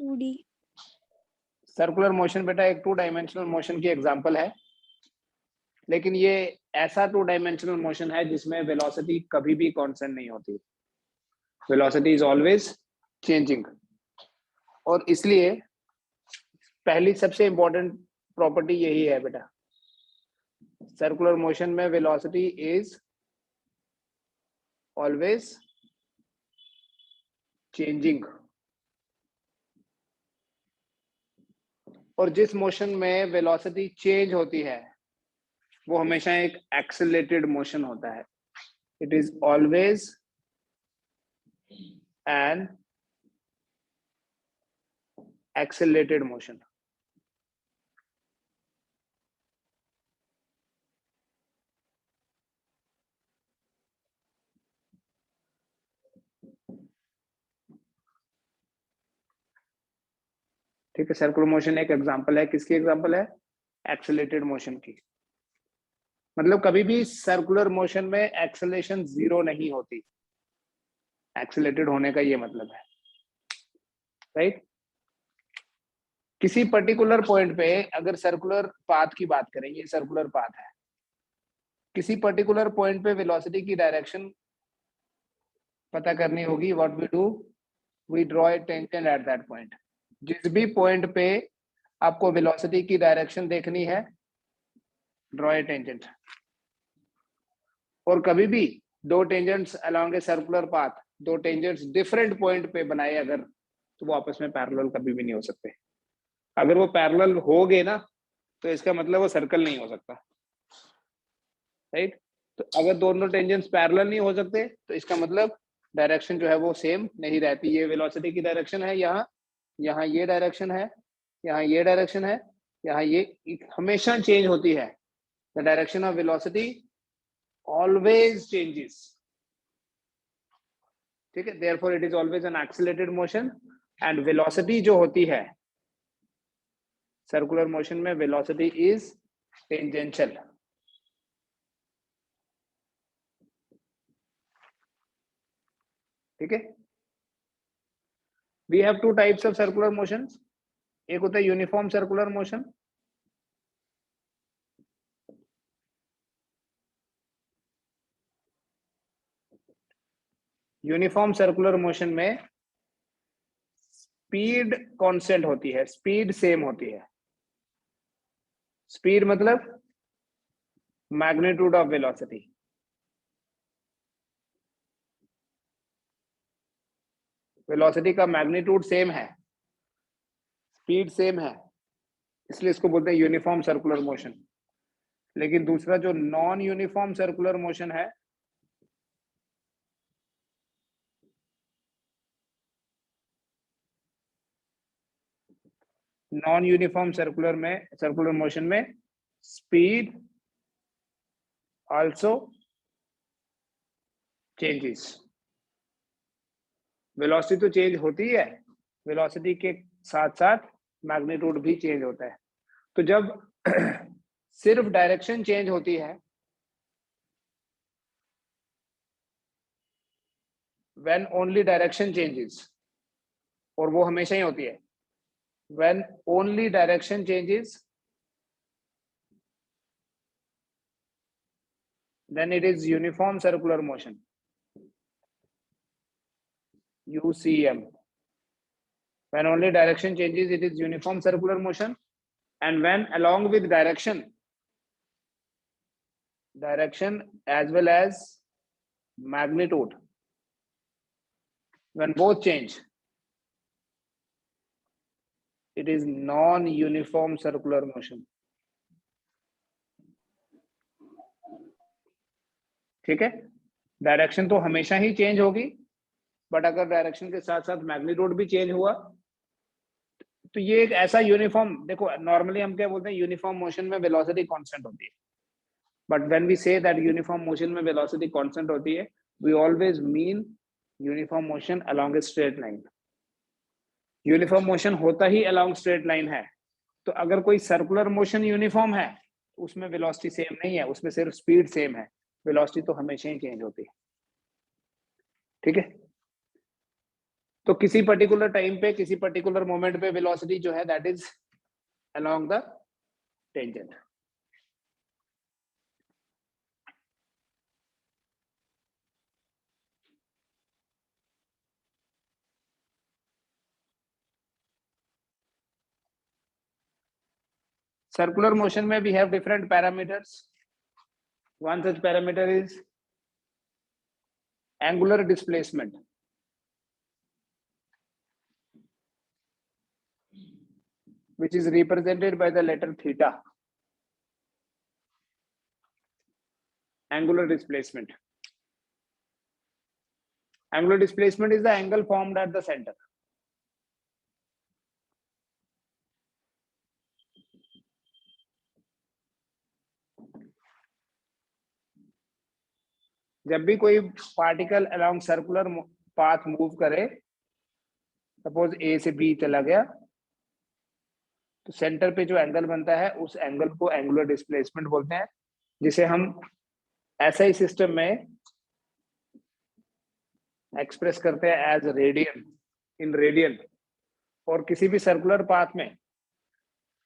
2D। Circular motion बेटा एक 2 dimensional motion की एग्जांपल है, लेकिन ये ऐसा 2 डायमेंशनल मोशन है जिसमें वेलोसिटी कभी भी कांस्टेंट नहीं होती, वेलोसिटी इज ऑलवेज चेंजिंग। और इसलिए पहली सबसे इंपॉर्टेंट प्रॉपर्टी यही है बेटा, सर्कुलर मोशन में वेलोसिटी इज ऑलवेज चेंजिंग। और जिस मोशन में वेलोसिटी चेंज होती है वो हमेशा एक एक्सेलरेटेड मोशन होता है। It is always an accelerated motion. ठीक है, सर्कुलर मोशन एक एग्जांपल है, किसकी एग्जांपल है? एक्सेलरेटेड मोशन की। मतलब कभी भी सर्कुलर मोशन में एक्सेलरेशन 0 नहीं होती, एक्सेलरेटेड होने का ये मतलब है, राइट? किसी पर्टिकुलर पॉइंट पे अगर सर्कुलर पाथ की बात करें, ये सर्कुलर पाथ है, किसी पर्टिकुलर पॉइंट पे वेलोसिटी की डायरेक्शन पता करनी होगी, what we do, we draw a tangent at that point. जिस भी पॉइंट पे आपको वेलोसिटी की डायरेक्शन देखनी है, ड्रॉ ए टेंजेंट। और कभी भी दो tangents along a circular path, दो टेंजेंट्स डिफरेंट पॉइंट पे बनाए अगर, तो वो आपस में पैरेलल कभी भी नहीं हो सकते। अगर वो पैरेलल हो गए ना, तो इसका मतलब वो सर्कल नहीं हो सकता, राइट? तो अगर दोनों टेंजेंट्स पैरेलल नहीं हो सकते तो इसका मतलब डायरेक्शन जो है वो सेम नहीं रहती। ये वेलोसिटी की डायरेक्शन है, यहाँ यहाँ ये डायरेक्शन है, यहाँ ये डायरेक्शन है, यहाँ ये हमेशा चेंज होती है। The direction of velocity always changes. ठीक है, therefore it is always an accelerated motion. And velocity जो होती है सर्कुलर मोशन में, वेलोसिटी इज टेंजेंशियल। ठीक है, we have two types of circular motions. एक होता है uniform circular motion, uniform circular motion में स्पीड कांस्टेंट होती है, स्पीड सेम होती है। स्पीड मतलब मैग्नीट्यूड ऑफ वेलोसिटी। वेलोसिटी का मैग्नीट्यूड सेम है, स्पीड सेम है, इसलिए इसको बोलते हैं यूनिफॉर्म सर्कुलर मोशन। लेकिन दूसरा जो नॉन यूनिफॉर्म सर्कुलर मोशन है, नॉन यूनिफॉर्म सर्कुलर मोशन में स्पीड आल्सो चेंजेस। वेलोसिटी तो चेंज होती है, वेलोसिटी के साथ साथ मैग्नीट्यूड भी चेंज होता है। तो जब सिर्फ डायरेक्शन चेंज होती है, व्हेन ओनली डायरेक्शन चेंजेस, और वो हमेशा ही होती है, when only direction changes, then it is uniform circular motion, UCM. When only direction changes, it is uniform circular motion. And when along with direction as well as magnitude, when both change, it is non-uniform circular motion. ठीक है, direction तो हमेशा ही change होगी, but अगर direction के साथ साथ magnitude भी चेंज हुआ, तो ये एक ऐसा यूनिफॉर्म, देखो नॉर्मली हम क्या बोलते हैं, यूनिफॉर्म मोशन में वेलोसिटी कांस्टेंट होती है, but when we say that uniform motion में वेलोसिटी कांस्टेंट होती है, we always mean uniform motion along a straight line. Uniform motion होता ही अलोंग स्ट्रेट लाइन है, तो अगर कोई सर्कुलर मोशन यूनिफॉर्म है, उसमें वेलोसिटी सेम नहीं है, उसमें सिर्फ स्पीड सेम है, वेलोसिटी तो हमेशा ही चेंज होती है। ठीक है, तो किसी पर्टिकुलर टाइम पे, किसी पर्टिकुलर मोमेंट पे वेलोसिटी जो है that is along the tangent. Circular motion में we have different parameters. One such parameter is angular displacement, which is represented by the letter theta. Angular displacement. Angular displacement is the angle formed at the center. जब भी कोई particle along circular path move करे, suppose ए से B चला गया, तो centre पे जो एंगल बनता है उस एंगल को एंगुलर डिस्प्लेसमेंट बोलते हैं, जिसे हम ऐसे सिस्टम में एक्सप्रेस करते हैं एज रेडियन, इन रेडियन। और किसी भी सर्कुलर पाथ में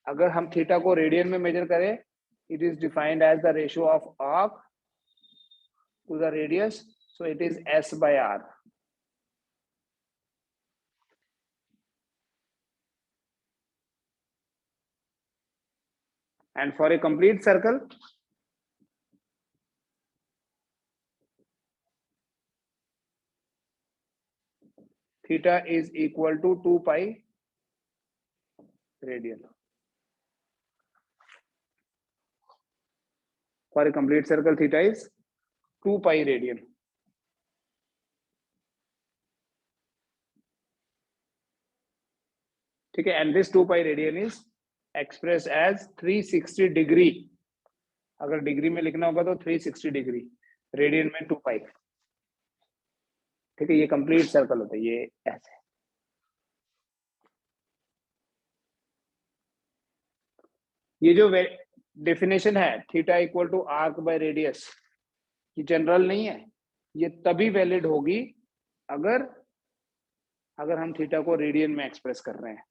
अगर हम थीटा को रेडियन में मेजर करें, it is defined as the ratio of arc to the radius, so it is s by r. And for a complete circle, theta is equal to 2 pi radian. For a complete circle, theta is 2 pi radian. ठीक है, and this 2 pi radian is expressed as 360 degree. अगर degree में लिखना होगा तो 360 degree, radian में 2 पाई। ठीक है, ये कंप्लीट सर्कल होता है, ये ऐसे। ये जो डेफिनेशन है theta equal to arc by radius, ये जनरल नहीं है, ये तभी वैलिड होगी अगर हम थीटा को रेडियन में एक्सप्रेस कर रहे हैं,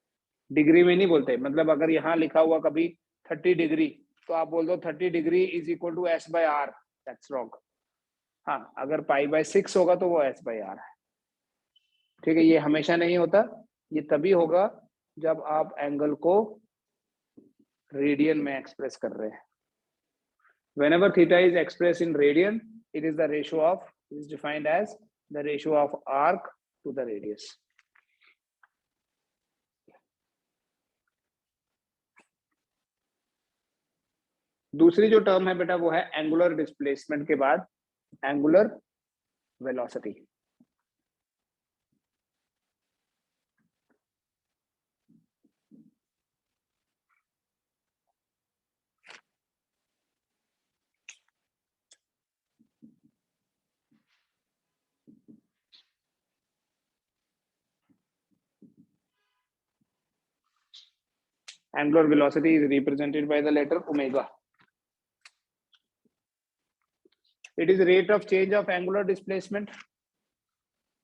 डिग्री में नहीं बोलते। मतलब अगर यहाँ लिखा हुआ कभी 30 डिग्री, तो आप बोल दो 30 degree is equal to s by r, that's wrong. हाँ, अगर पाई बाय 6 होगा तो वो s बाय r है। ठीक है, ये हमेशा नहीं होता, ये तभी होगा जब आप एंगल को रेडियन में एक्सप्रेस कर रहे हैं। Whenever theta is expressed in radian, it is the ratio of, is defined as the ratio of arc to the radius. दूसरी जो टर्म है बेटा वो है एंगुलर डिस्प्लेसमेंट के बाद angular velocity. Angular velocity is represented by the letter omega. It is rate of change of angular displacement.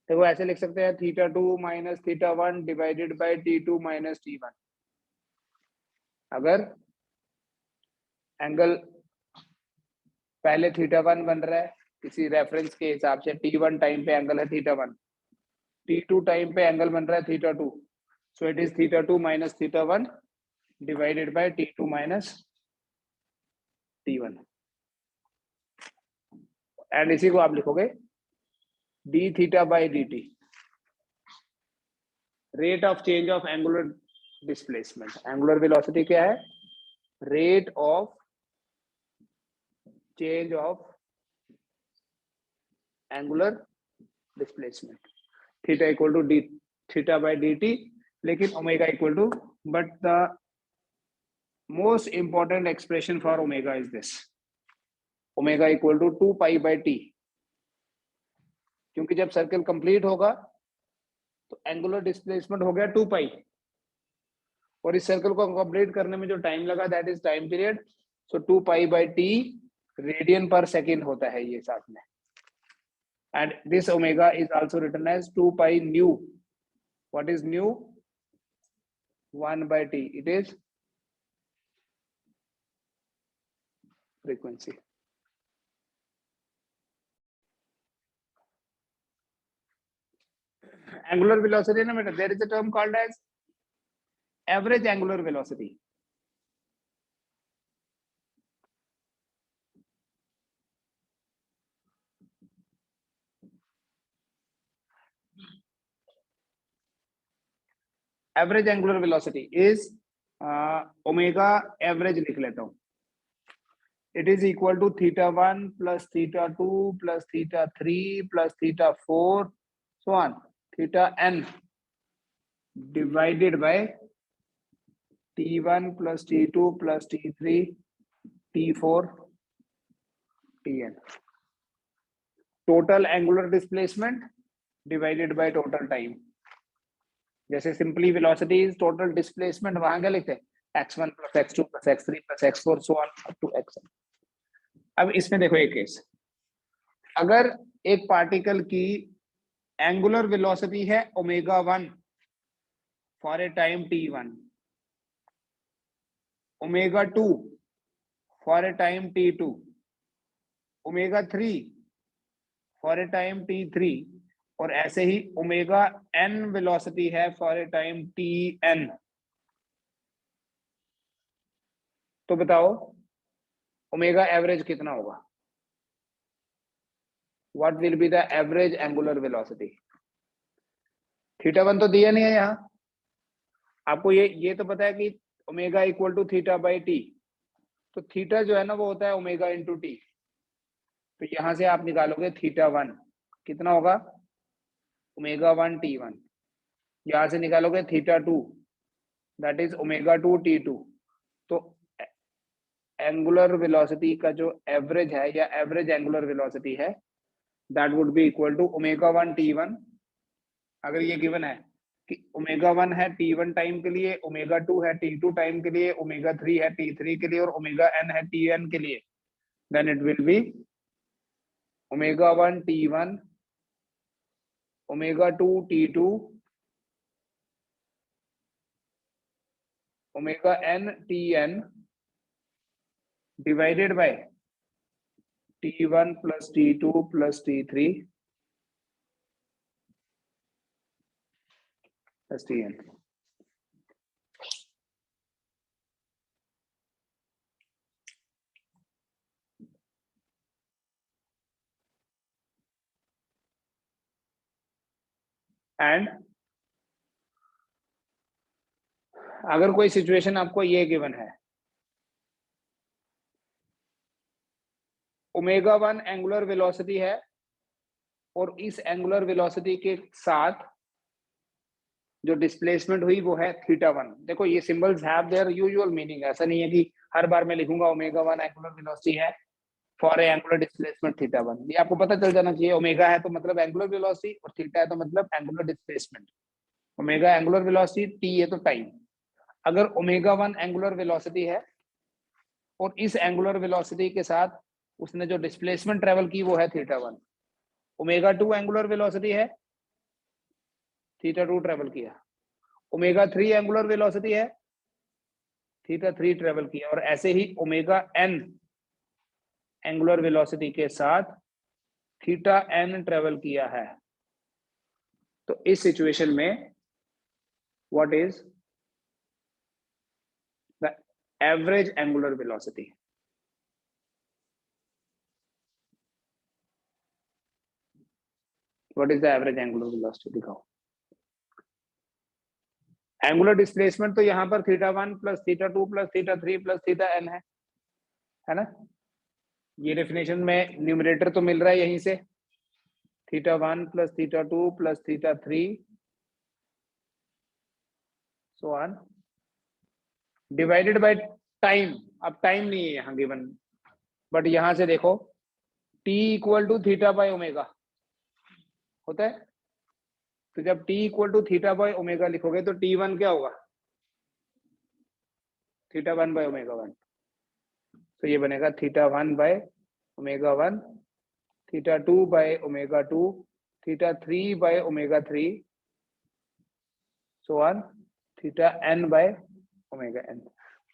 देखो ऐसे लिख सकते हैं θ2 minus θ1 divided by t2 minus t1। अगर एंगल पहले θ1 बन रहा है किसी रेफरेंस के हिसाब से, t1 टाइम पे एंगल है θ1, t2 टाइम पे एंगल बन रहा है θ2, so it is θ2 minus θ1 divided by t2 minus t1। And इसी को आप लिखोगे d theta by dt, rate of change of angular displacement. Angular velocity क्या है? Rate of change of angular displacement, theta equal to d theta by dt, लेकिन omega equal to, but the most important expression for omega is this, omega equal to 2 pi by t, क्योंकि जब circle complete होगा तो angular displacement हो गया 2 पाई, और इस circle को कंप्लीट करने में जो टाइम लगा that is time period, so 2 pi by t radian per second होता है ये साथ में, and this omega is also written as 2 pi nu what is nu 1 by t, it is frequency. Angular velocity, no matter, there is a term called as average angular velocity. Average angular velocity is omega average लिख लेता हूं. It is equal to θ1 plus θ2 plus θ3 plus θ4 so on, θn divided by t1 plus t2 plus t3 t4 tn. Total angular displacement divided by total time. जैसे simply velocity is total displacement, वहां क्या लिखते हैं x1 plus x2 plus x3 plus x4 so on up to xn. अब इसमें देखो एक case, अगर एक पार्टिकल की एंगुलर वेलोसिटी है omega 1 for a time t1, omega 2 for a time t2, omega 3 for a time t3, और ऐसे ही ओमेगा n वेलोसिटी है फॉर ए टाइम tn, तो बताओ ओमेगा एवरेज कितना होगा? What will be the average angular velocity? θ1 तो दिया नहीं है यहां आपको, ये तो पता है कि omega equal to theta by T, तो थीटा जो है ना वो होता है ओमेगा इंटू टी, तो यहां से आप निकालोगे θ1 कितना होगा ओमेगा 1 t1, यहां से निकालोगे θ2 दैट इज ओमेगा 2 t2, तो एंगुलर वेलोसिटी का जो एवरेज है या एवरेज एंगुलर वेलोसिटी है that would be equal to omega 1 t1. अगर ये गिवन है कि ओमेगा 1 है t1 टाइम के लिए, ओमेगा 2 है t2 टाइम के लिए, ओमेगा 3 है t3 के लिए और ओमेगा n है tn के लिए, then it will be omega 1 t1 omega 2 t2 omega n tn divided by t1 plus t2 plus t3 plus tn. And अगर कोई सिचुएशन आपको ये गिवन है, ओमेगा 1 एंगुलर वेलोसिटी है और इस एंगुलर वेलोसिटी के साथ जो डिस्प्लेसमेंट हुई वो है θ1. देखो ये symbols have their usual meaning, ऐसा नहीं है कि हर बार मैं लिखूंगा ओमेगा 1 एंगुलर वेलोसिटी है फॉर ए एंगुलर डिस्प्लेसमेंट θ1. ये आपको पता चल जाना चाहिए, ओमेगा है तो मतलब एंगुलर वेलोसिटी और थीटा है तो मतलब angular displacement. Omega angular velocity, T है तो टाइम. अगर ओमेगा 1 एंगुलर वेलोसिटी है और इस एंगुलर वेलोसिटी के साथ उसने जो डिस्प्लेसमेंट ट्रेवल की वो है θ1. ओमेगा 2 एंगुलर वेलोसिटी है, θ2 ट्रेवल किया. ओमेगा 3 एंगुलर वेलोसिटी है, θ3 ट्रेवल किया. और ऐसे ही ओमेगा n एंगुलर वेलोसिटी के साथ θn ट्रेवल किया है. तो इस सिचुएशन में what is the average angular velocity? What is the average angular velocity दिखाओ. एंगुलर डिस्प्लेसमेंट तो यहां पर θ1 प्लस θ2 प्लस θ3 प्लस θn है ना. ये डेफिनेशन में न्यूमरेटर तो मिल रहा है यहीं से, θ1 plus θ2 plus θ3 so on divided by time. अब टाइम नहीं है यहाँ गिवन, बट यहां से देखो t equal to theta by omega होता है, तो जब t equal to theta by omega लिखोगे तो t1 क्या होगा θ1 बाय ओमेगा 1, तो ये बनेगा θ1 by omega 1, θ2 by omega 2, θ3 by omega 3 so on theta N by omega N.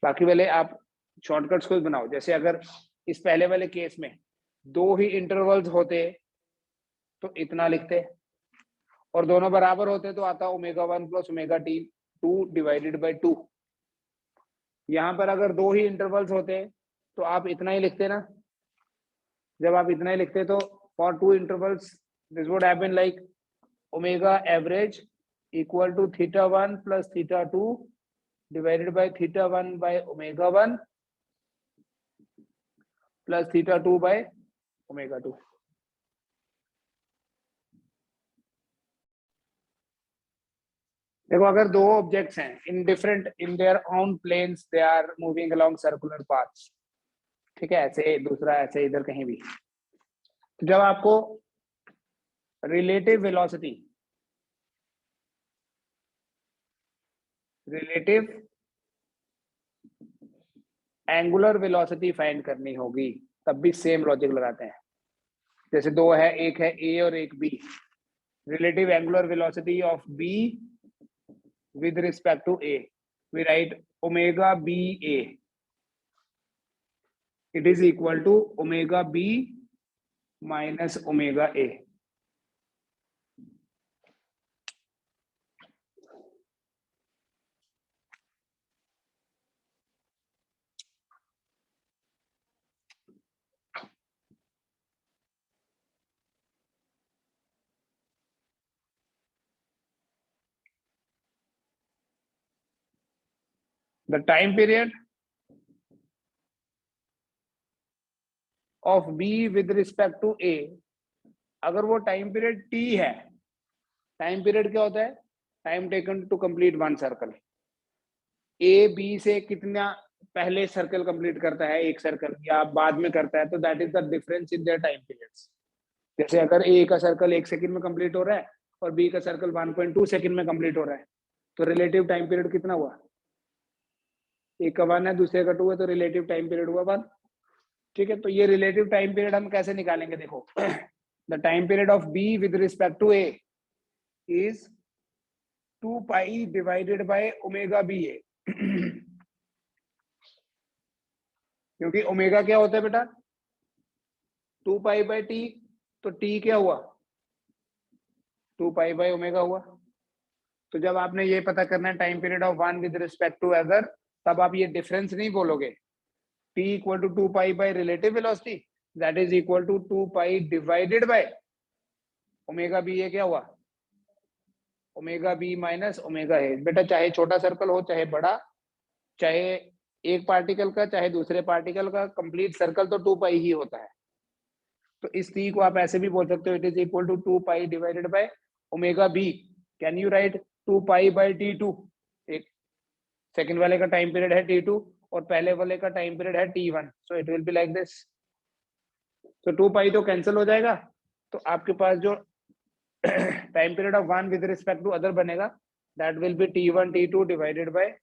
बाकी वाले आप शॉर्टकट्स खुद बनाओ। जैसे अगर इस पहले वाले केस में 2 ही इंटरवल्स होते तो इतना लिखते, और दोनों बराबर होते तो आता omega 1 plus omega T 2 divided bye 2। यहाँ पर अगर 2 ही इंटरवल्स होते तो आप इतना ही लिखते ना। जब आप इतना ही लिखते तो for 2 intervals this would have been like omega average equal to theta 1 plus theta 2 divided by theta 1 by omega 1 plus theta 2 by omega 2। देखो अगर दो ऑब्जेक्ट्स हैं in different in their own planes, they are moving along circular paths, ठीक है, ऐसे दूसरा ऐसे इधर कहीं भी, तो जब आपको relative velocity relative angular velocity find करनी होगी, तब भी सेम लॉजिक लगाते हैं। जैसे दो है, एक है ए और एक B, relative angular velocity of B with respect to A, we write omega BA. It is equal to omega B minus omega A. The time period of B with respect to A, अगर वो time period T है, time period क्या होता है? Time taken to complete one circle. A B से कितना पहले circle complete करता है, एक सर्कल, या बाद में करता है, तो that is the difference in their time periods. जैसे अगर ए का सर्कल 1 सेकंड में कंप्लीट हो रहा है और बी का सर्कल 1.2 सेकंड में कंप्लीट हो रहा है, तो रिलेटिव टाइम पीरियड कितना हुआ? एक का 1 है, दूसरे का 2 है, तो रिलेटिव टाइम पीरियड हुआ 1। ठीक है, तो ये रिलेटिव टाइम पीरियड हम कैसे निकालेंगे? देखो the time period of B with respect to A is 2 pi divided by omega B A. क्योंकि ओमेगा क्या होता है बेटा? 2 पाई बाय टी, तो टी क्या हुआ? 2 पाई बाय ओमेगा हुआ। तो जब आपने ये पता करना है time period of one with respect to other, तब आप ये डिफरेंस नहीं बोलोगे। T equal to 2 pi by relative velocity, that is equal to 2 pi divided by omega b। ये क्या हुआ? Omega b minus omega a। बेटा चाहे छोटा सर्कल हो चाहे बड़ा, चाहे एक पार्टिकल का चाहे दूसरे पार्टिकल का, कंप्लीट सर्कल तो 2 पाई ही होता है। तो इस T को आप ऐसे भी बोल सकते हो, it is equal to 2 pi divided by omega b। Can you write 2 pi by T2? एक सेकंड वाले का टाइम पीरियड है T2 और पहले वाले का टाइम पीरियड है T1, so it will be like this. तो 2 पाई तो कैंसिल हो जाएगा, तो आपके पास जो time period of one with respect to other बनेगा, that will be T1 T2 divided by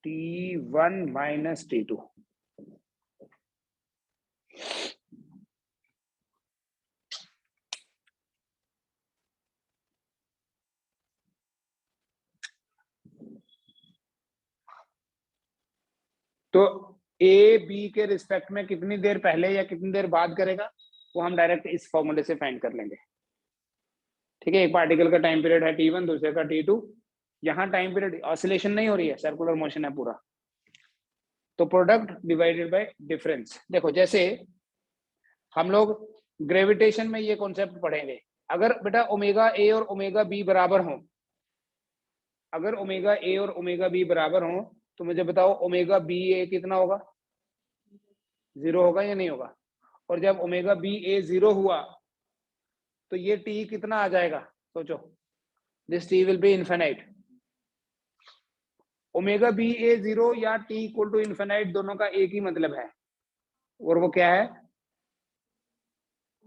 T1 minus T2। तो ए बी के रिस्पेक्ट में कितनी देर पहले या कितनी देर बाद करेगा, वो हम डायरेक्ट इस फॉर्मूले से फाइंड कर लेंगे। ठीक है, एक पार्टिकल का टाइम पीरियड है T1, दूसरे का T2। यहाँ टाइम पीरियड ऑसिलेशन नहीं हो रही है, सर्कुलर मोशन है पूरा, तो प्रोडक्ट डिवाइडेड बाय डिफरेंस। देखो जैसे हम लोग ग्रेविटेशन में ये कॉन्सेप्ट पढ़ेंगे, अगर बेटा ओमेगा ए और ओमेगा बी बराबर हो, अगर ओमेगा ए और ओमेगा बी बराबर हो, तो मुझे बताओ ओमेगा बी ए कितना होगा? 0 होगा या नहीं होगा? और जब ओमेगा बी ए 0 हुआ तो ये टी कितना आ जाएगा? सोचो, this T will be infinite. Omega B A 0 या टी इक्वल टू इनफिनाइट, दोनों का एक ही मतलब है, और वो क्या है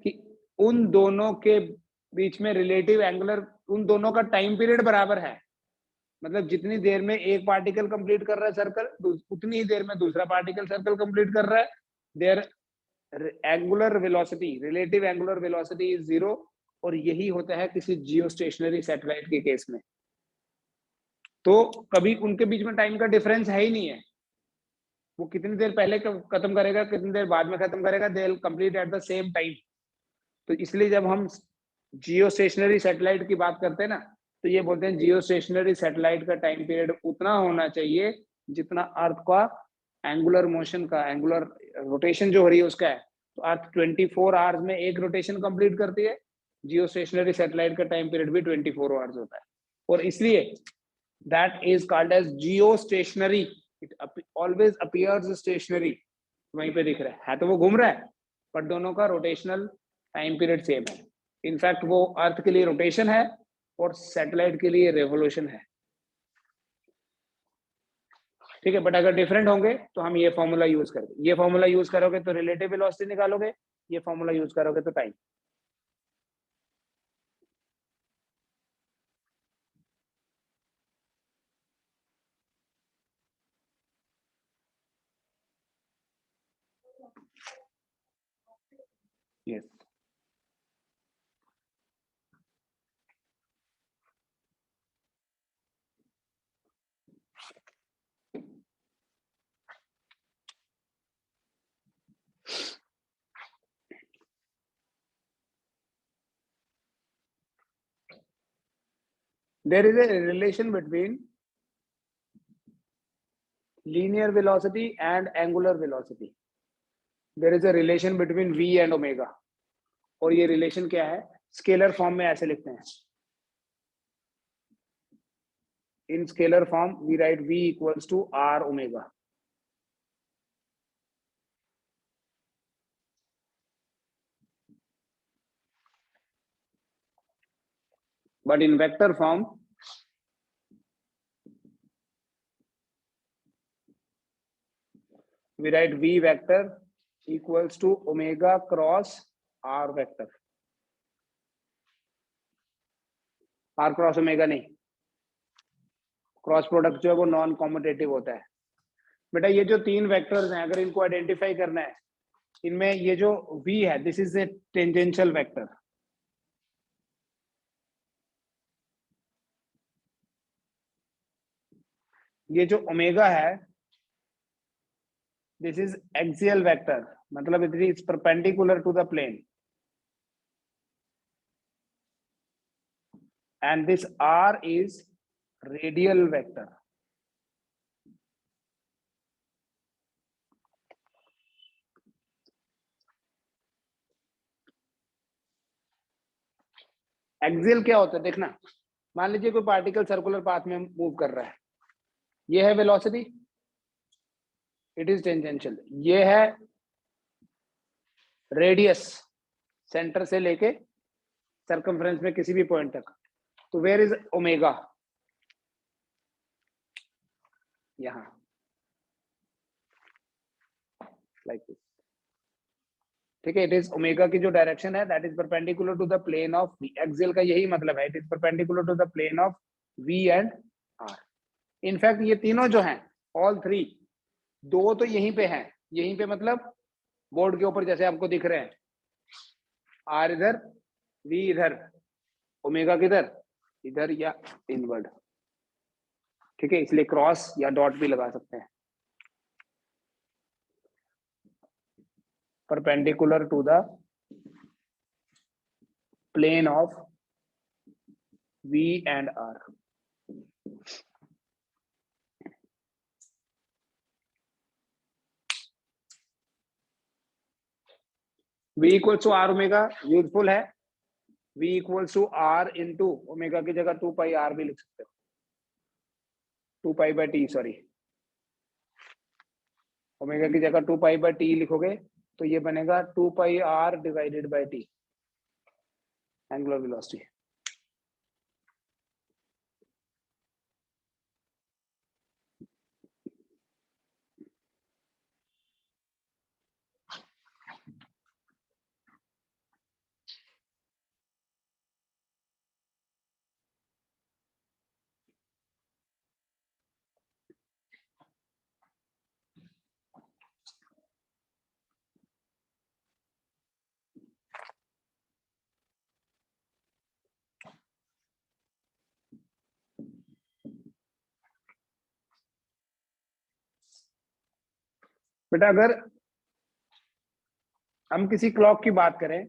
कि उन दोनों के बीच में रिलेटिव एंगुलर, उन दोनों का टाइम पीरियड बराबर है। मतलब जितनी देर में एक पार्टिकल कंप्लीट कर रहा है सर्कल, उतनी ही देर में दूसरा पार्टिकल सर्कल कंप्लीट कर रहा है। Their angular velocity, relative angular velocity is 0, और यही होता है किसी जियो स्टेशनरी सैटेलाइट के केस में। तो कभी उनके बीच में टाइम का डिफरेंस है ही नहीं है। वो कितनी देर पहले खत्म करेगा, कितनी देर बाद में खत्म करेगा, they will complete at the same time. तो इसलिए जब हम जियो स्टेशनरी सैटेलाइट की बात करते हैं ना, तो ये बोलते हैं जियो स्टेशनरी सैटेलाइट का टाइम पीरियड उतना होना चाहिए जितना अर्थ का एंगुलर मोशन का, एंगुलर रोटेशन जो हो रही है उसका है। तो अर्थ 24 आवर्स में एक रोटेशन कंप्लीट करती है, जियो स्टेशनरी सैटेलाइट का टाइम पीरियड भी 24 आवर्स होता है। और इसलिए that is called as geostationary, it always appears stationary. वहीं पे दिख रहा है तो वो घूम रहा है, पर दोनों का रोटेशनल टाइम पीरियड सेम है। इनफैक्ट वो अर्थ के लिए रोटेशन है और सैटेलाइट के लिए रेवोल्यूशन है, ठीक है। बट अगर डिफरेंट होंगे तो हम ये फॉर्मूला यूज करेंगे, ये फॉर्मूला यूज करोगे तो रिलेटिव वेलोसिटी निकालोगे, ये फॉर्मूला यूज करोगे तो time. Yes, there is a relation between linear velocity and angular velocity. There is a relation between v and omega. और ये रिलेशन क्या है, स्केलर फॉर्म में ऐसे लिखते हैं। In scalar form we write v equals to r omega. But in vector form we write v vector equals to omega cross r vector। r cross omega नहीं, cross product जो है वो non commutative होता है। बेटा ये जो तीन वेक्टर्स हैं, अगर इनको आइडेंटिफाई करना है, इनमें ये जो v है this is a tangential vector. ये जो ओमेगा है दिस इज एक्सियल वेक्टर, मतलब it is perpendicular to the plane. and this r is radial vector। Axial क्या होता है देखना, मान लीजिए कोई पार्टिकल सर्कुलर पाथ में मूव कर रहा है, ये है वेलोसिटी, इट इज टेंजेंशियल। ये है रेडियस, सेंटर से लेके सर्कमफ्रेंस में किसी भी पॉइंट तक। तो वेयर इज ओमेगा, यहां लाइक दिस, ठीक है। इट इज ओमेगा की जो डायरेक्शन है that is perpendicular to the plane of v। Axial का यही मतलब है, it is perpendicular to the plane of v and r। In fact ये तीनों जो हैं ऑल थ्री, दो तो यहीं पे हैं, यहीं पे मतलब बोर्ड के ऊपर जैसे आपको दिख रहे हैं, r इधर v इधर, ओमेगा किधर, इधर या इनवर्ड, ठीक है। इसलिए क्रॉस या डॉट भी लगा सकते हैं, perpendicular to the plane of v and r। v equals to r omega useful है, v equals to r into omega की जगह 2 पाई r भी लिख सकते हो, 2 pi by t, sorry omega की जगह 2 पाई बाय t लिखोगे तो ये बनेगा 2 पाई r divided by t, angular velocity. बेटा अगर हम किसी क्लॉक की बात करें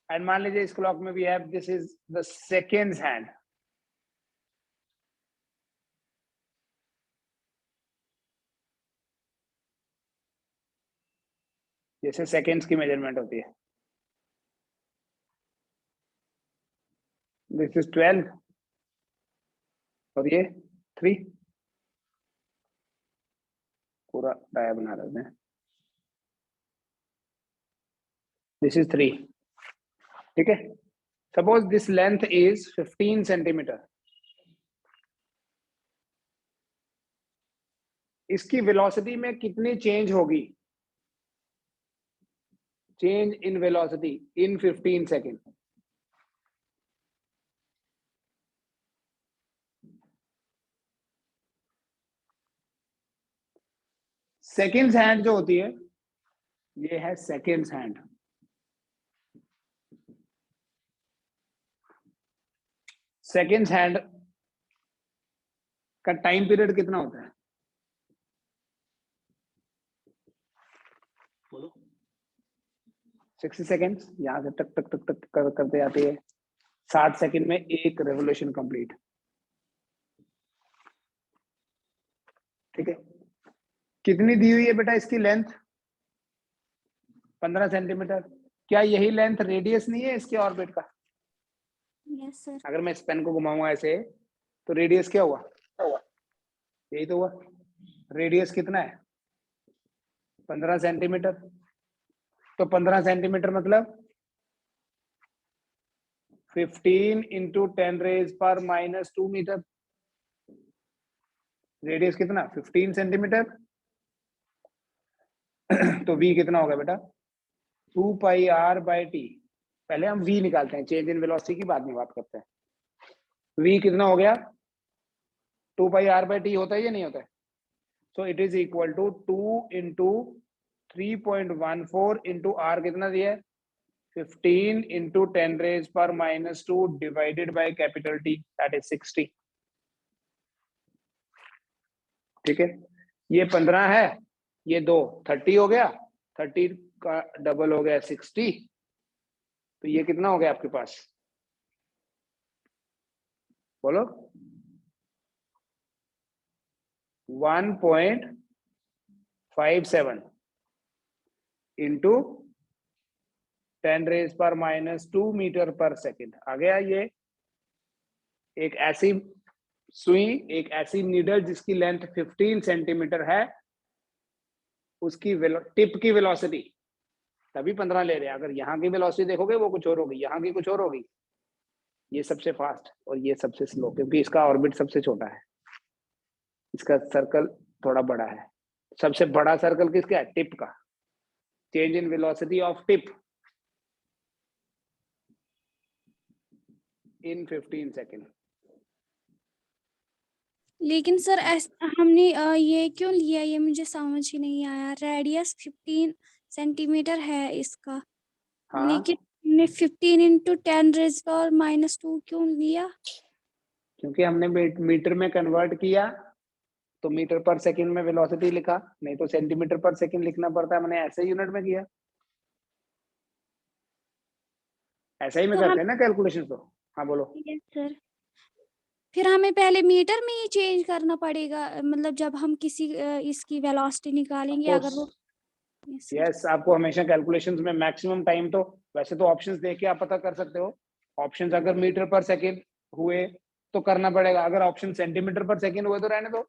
एंड मान लीजिए इस क्लॉक में भी है, this is the seconds hand, जैसे सेकेंड्स की मेजरमेंट होती है, दिस इज 12 और ये 3, पूरा डाया बना रहे हैं, दिस इज 3, ठीक है। Suppose this length is 15 centimetre, इसकी वेलोसिटी में कितनी चेंज होगी, change in velocity in 15 second. Seconds hand जो होती है ये है सेकेंड्स हैंड, सेकेंड्स हैंड का टाइम पीरियड कितना होता है, बोलो। 60 सेकेंड्स, यहां से टक टक टक टक करते जाती है, 60 सेकेंड में एक रेवोल्यूशन कंप्लीट, ठीक है। कितनी दी हुई है बेटा इसकी लेंथ, 15 सेंटीमीटर। क्या यही लेंथ रेडियस नहीं है इसके ऑर्बिट का? Yes sir. अगर मैं इस पेन को घुमाऊंगा ऐसे तो रेडियस क्या हुआ, यही तो हुआ। रेडियस कितना है, 15 सेंटीमीटर। तो 15 सेंटीमीटर मतलब 15 इंटू 10⁻⁻² मीटर। रेडियस कितना, 15 सेंटीमीटर। तो v कितना होगा बेटा, 2πr/t। पहले हम v निकालते हैं, चेंज इन वेलोसिटी की बाद में बात करते हैं। v कितना हो गया, 2πr/t होता है या नहीं होता है? So it is equal to 2 into 3.14 into r कितना दिया है, 15 इंटू 10⁻⁻² divided by capital T, that is 60। ठीक है, ये 15 है, ये 2 30 हो गया, 30 का डबल हो गया 60। तो ये कितना हो गया आपके पास, बोलो। 1.57 इंटू 10⁻⁻² मीटर पर सेकेंड आ गया। ये एक ऐसी सुई, एक ऐसी नीडल जिसकी लेंथ 15 सेंटीमीटर है, उसकी टिप की वेलोसिटी तभी 15 ले रहे हैं। अगर यहाँ की वेलोसिटी देखोगे वो कुछ और होगी, यहाँ की कुछ और होगी। ये सबसे फास्ट और ये सबसे स्लो, क्योंकि इसका ऑर्बिट सबसे छोटा है, इसका सर्कल थोड़ा बड़ा है। सबसे बड़ा सर्कल किसका है, टिप का। Change in velocity of tip in 15 second. लेकिन सर हमने ये क्यों लिया, ये मुझे समझ ही नहीं आया। रेडियस 15 सेंटीमीटर है इसका, हाँ, लेकिन हमने 15 इंटू 10⁻⁻² क्यों लिया? क्योंकि हमने मीटर में कन्वर्ट किया तो मीटर पर सेकंड में वेलोसिटी लिखा, नहीं तो सेंटीमीटर पर सेकंड लिखना पड़ता है। मैंने ऐसे यूनिट में किया, ऐसा ही में तो हम करते हैं ना कैलकुलेशन। तो हाँ बोलो। यस सर, फिर हमें पहले मीटर में ही चेंज करना पड़ेगा, मतलब जब हम किसी इसकी वेलोसिटी निकालेंगे अगर वो। Yes sir. यस, आपको हमेशा कैलकुलेशंस में मैक्सिमम टाइम, तो वैसे तो ऑप्शंस देख के आप पता कर सकते हो। ऑप्शंस अगर मीटर पर सेकंड हुए तो करना पड़ेगा, अगर ऑप्शन सेंटीमीटर पर सेकंड हुए तो रहने दो।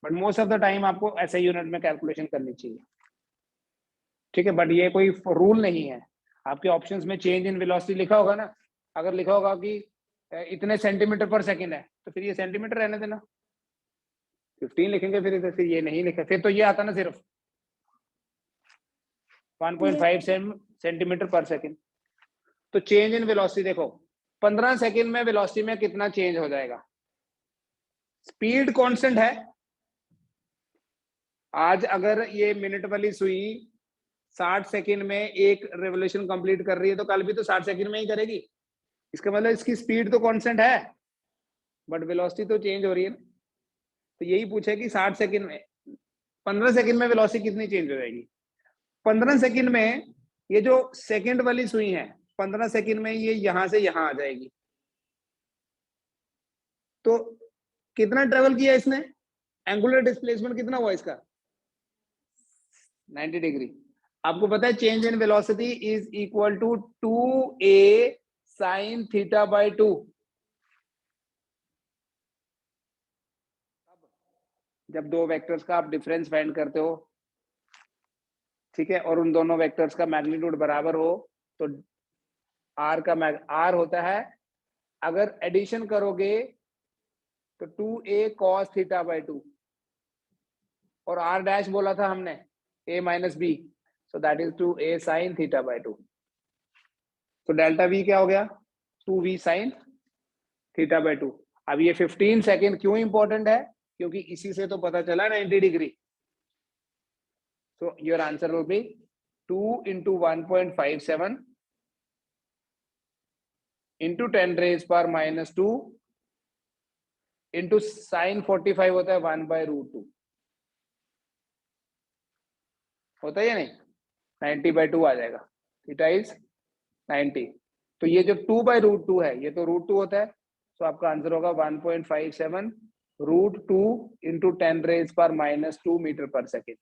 But most of the time आपको ऐसे यूनिट में कैलकुलेशन करनी चाहिए, ठीक है। बट ये कोई रूल नहीं है। आपके ऑप्शंस में चेंज इन वेलोसिटी लिखा होगा ना, अगर लिखा होगा कि इतने सेंटीमीटर पर सेकंड है, तो फिर ये सेंटीमीटर रहने देना। 15 लिखेंगे फिर ये नहीं लिखा, फिर तो ये आता ना सिर्फ 1.5 सेंटीमीटर पर सेकंड। तो चेंज इन वेलोसिटी देखो, 15 सेकंड में वेलोसिटी में कितना चेंज हो जाएगा। स्पीड कांस्टेंट है। आज अगर ये मिनट वाली सुई 60 सेकंड में एक रेवोल्यूशन कंप्लीट कर रही है, तो कल भी तो 60 सेकंड में ही करेगी। इसका मतलब इसकी स्पीड तो कांस्टेंट है, बट वेलोसिटी तो चेंज हो रही है। तो यही पूछे कि 60 सेकंड में 15 सेकंड में वेलोसिटी कितनी चेंज हो जाएगी? 15 सेकंड में ये जो सेकंड वाली सुई है 15 सेकंड में ये यहां से यहां आ जाएगी। तो कितना ट्रेवल किया इसने? एंगुलर डिस्प्लेसमेंट कितना हुआ इसका? 90 डिग्री। आपको पता है change in velocity is equal to 2a sin theta by 2। जब दो वेक्टर्स का आप डिफरेंस फाइंड करते हो, ठीक है, और उन दोनों वेक्टर्स का मैग्नीट्यूड बराबर हो तो आर का आर होता है, अगर एडिशन करोगे तो 2a cos थीटा बाय 2 और r डैश बोला था हमने a minus B, so that is 2a sin theta by 2। तो डेल्टा v क्या हो गया? 2v sin theta by 2। अब ये 15 सेकेंड क्यों इंपॉर्टेंट है? क्योंकि इसी से तो पता चला 90 degree. So your answer will be 2 into 1.57 into 10 raised power minus 2 into sin 45 होता है 1 by root 2, होता है या नहीं? 90 by 2 आ जाएगा, थीटा इज 90। तो ये जो 2 by root 2 है ये तो root 2 होता है, तो आपका आंसर होगा 1.57 root 2 into 10 raised power minus 2 metre पर सेकेंड।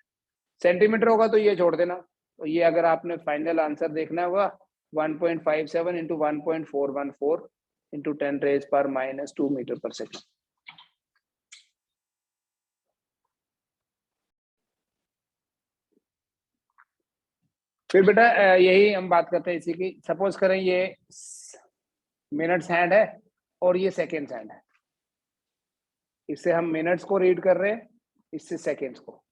सेंटीमीटर होगा तो ये छोड़ देना, तो ये अगर आपने फाइनल आंसर देखना होगा 1.57 into 1.414 into 10 raised power minus 2 metre पर सेकेंड। फिर बेटा यही हम बात करते हैं इसी की। सपोज करें ये मिनट्स हैंड है और ये सेकेंड्स हैंड है, इससे हम मिनट्स को रीड कर रहे हैं, इससे सेकेंड्स को।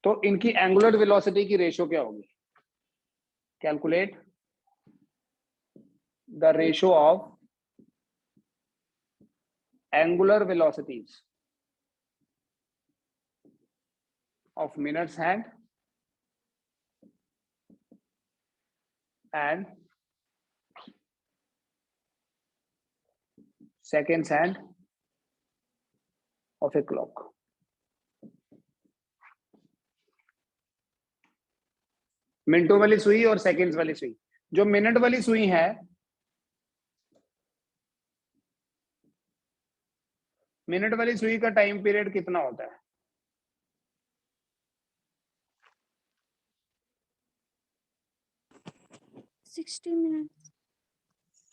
तो इनकी एंगुलर वेलोसिटी की रेशियो क्या होगी? Calculate the ratio of angular velocities of minutes hand and seconds hand of a clock। मिनटों वाली सुई और सेकंड्स वाली सुई। जो मिनट वाली सुई है, मिनट वाली सुई का टाइम पीरियड कितना होता है? Sixty minute.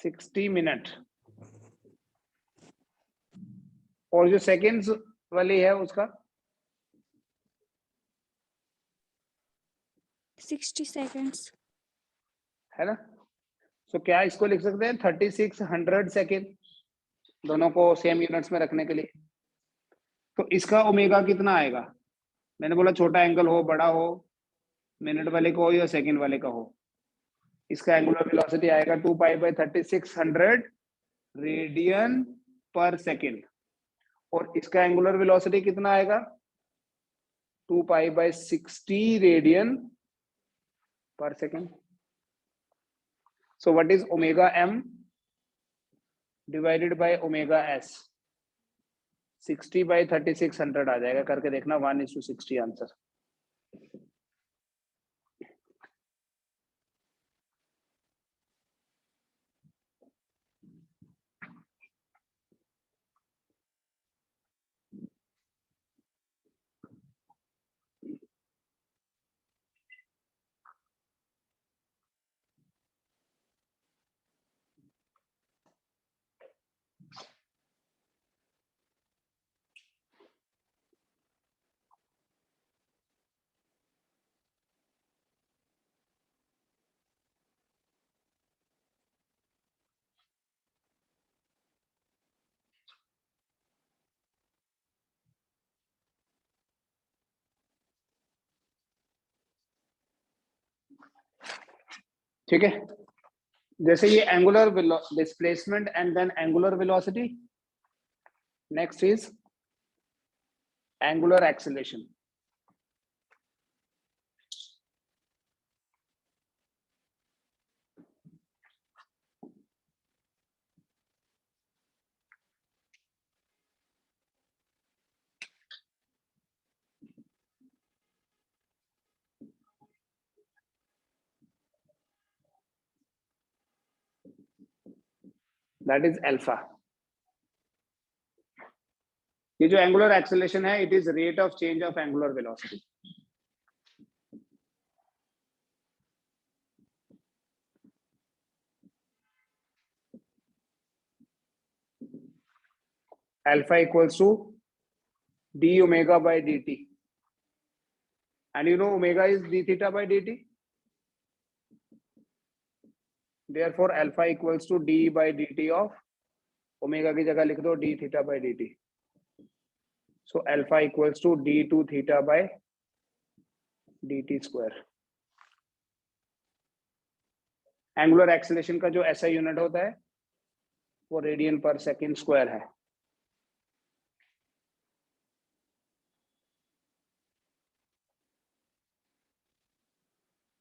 60 मिनट। और जो सेकंड्स वाली है उसका 60 सेकेंड्स है ना। तो क्या इसको लिख सकते हैं 3600 सेकेंड, दोनों को सेम यूनिट्स में रखने के लिए। तो इसका ओमेगा कितना आएगा? मैंने बोला छोटा एंगल हो बड़ा हो, मिनट वाले को हो या सेकंड वाले का हो, इसका एंगुलर वेलोसिटी आएगा 2 pi by 3600 radian per second. और इसका एंगुलर वेलोसिटी कितना आएगा? 2 pi by 60 radian per second. So what is omega M divided by omega S? 60 by 3600 आ जाएगा, करके देखना 1:60 आंसर। ठीक है, जैसे ये angular displacement and then angular velocity, next is angular acceleration. That is alpha. ये जो एंगुलर एक्सेलरेशन है, it is rate of change of angular velocity. Alpha equals to d omega by dt, and you know omega is d theta by dt. Therefore alpha equals to d by dt of omega की जगह लिख दो d theta by dt. So alpha equals to d2 theta by dt square. Angular acceleration का जो SI unit होता है वो radian per second square है।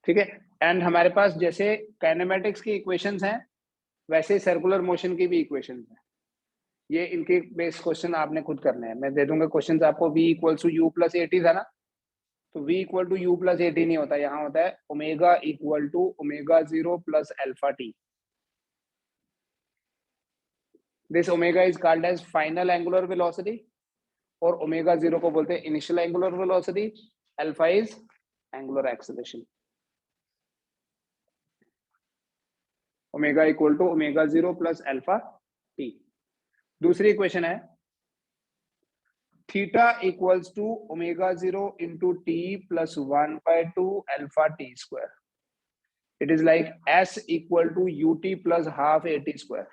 ठीक है, एंड हमारे पास जैसे काइनेमेटिक्स की इक्वेशंस हैं वैसे सर्कुलर मोशन की भी इक्वेशंस हैं। ये इनके बेस क्वेश्चन आपने खुद करने हैं। मैं दे दूंगा क्वेश्चंस आपको। v equals to u plus at था ना, तो v equal to u plus at नहीं होता, यहाँ होता है omega equal to omega 0 plus alpha t। This omega is called as final angular velocity, और ओमेगा 0 को बोलते हैं initial angular velocity. Alpha is angular acceleration. Omega equal to omega 0 plus alpha t। दूसरी इक्वेशन है theta equals to omega 0 into t plus 1/2 alpha t square. It is like s equal to ut plus half at square.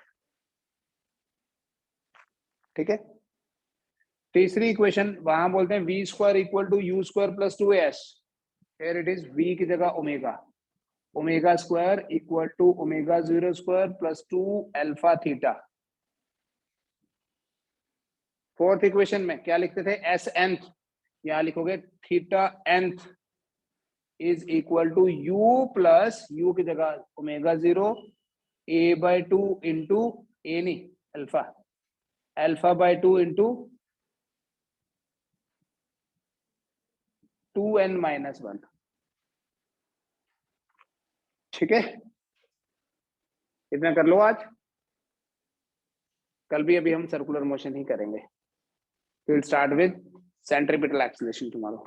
ठीक है, तीसरी equation वहां बोलते हैं v square equal to u square plus 2as। Here it is v की जगह omega, omega square equal to omega 0 square plus 2 alpha theta. Fourth equation में क्या लिखते थे, एस nth, यहां लिखोगे theta nth is equal to u plus u की जगह ओमेगा 0 a/2 इंटू ए नहीं alpha, alpha by 2 into 2n-1। ठीक है, इतना कर लो आज। कल भी अभी हम सर्कुलर मोशन ही करेंगे। We'll start with centripetal acceleration tomorrow.